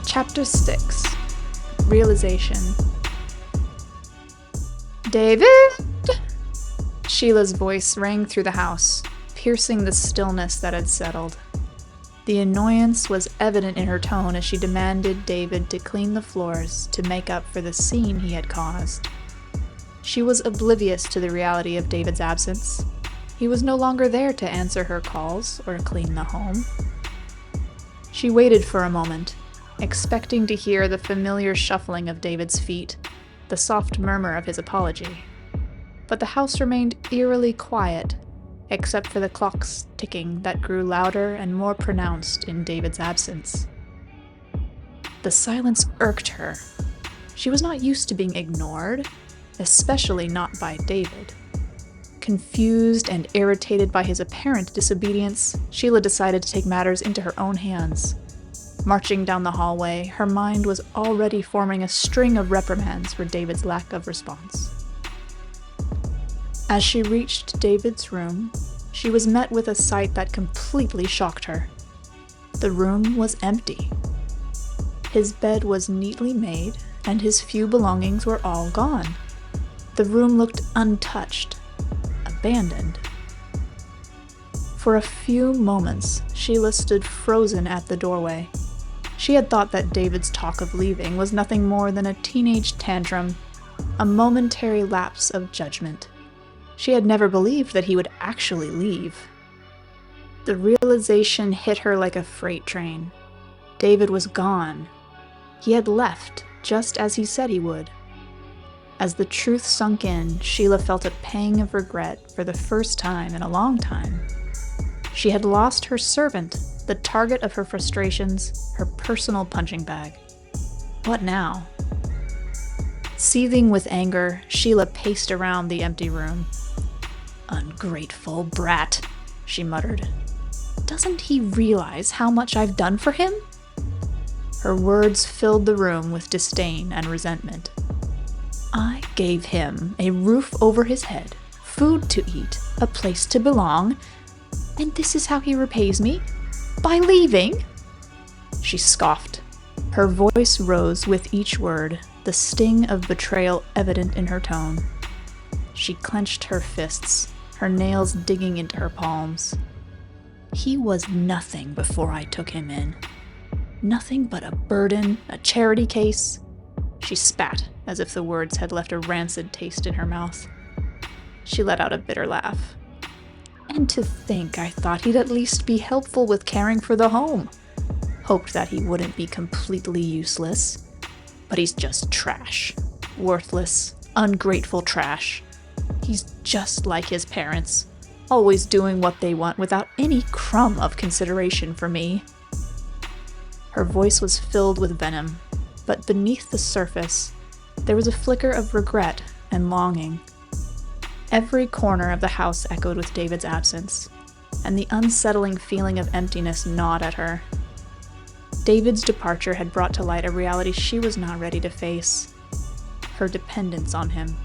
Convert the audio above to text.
Chapter 6. Realization. David! Sheila's voice rang through the house, piercing the stillness that had settled. The annoyance was evident in her tone as she demanded David to clean the floors to make up for the scene he had caused. She was oblivious to the reality of David's absence. He was no longer there to answer her calls or clean the home. She waited for a moment, expecting to hear the familiar shuffling of David's feet, the soft murmur of his apology. But the house remained eerily quiet, except for the clock's ticking that grew louder and more pronounced in David's absence. The silence irked her. She was not used to being ignored, especially not by David. Confused and irritated by his apparent disobedience, Sheila decided to take matters into her own hands. Marching down the hallway, her mind was already forming a string of reprimands for David's lack of response. As she reached David's room, she was met with a sight that completely shocked her. The room was empty. His bed was neatly made, and his few belongings were all gone. The room looked untouched, abandoned. For a few moments, Sheila stood frozen at the doorway. She had thought that David's talk of leaving was nothing more than a teenage tantrum, a momentary lapse of judgment. She had never believed that he would actually leave. The realization hit her like a freight train. David was gone. He had left, just as he said he would. As the truth sunk in, Sheila felt a pang of regret for the first time in a long time. She had lost her servant, the target of her frustrations, her personal punching bag. What now? Seething with anger, Sheila paced around the empty room. "Ungrateful brat," she muttered. "Doesn't he realize how much I've done for him?" Her words filled the room with disdain and resentment. "I gave him a roof over his head, food to eat, a place to belong, and this is how he repays me? By leaving?" She scoffed. Her voice rose with each word, the sting of betrayal evident in her tone. She clenched her fists, her nails digging into her palms. "He was nothing before I took him in. Nothing but a burden, a charity case." She spat, as if the words had left a rancid taste in her mouth. She let out a bitter laugh. "And to think I thought he'd at least be helpful with caring for the home. Hoped that he wouldn't be completely useless. But he's just trash. Worthless, ungrateful trash. He's just like his parents, always doing what they want without any crumb of consideration for me." Her voice was filled with venom, but beneath the surface, there was a flicker of regret and longing. Every corner of the house echoed with David's absence, and the unsettling feeling of emptiness gnawed at her. David's departure had brought to light a reality she was not ready to face: her dependence on him.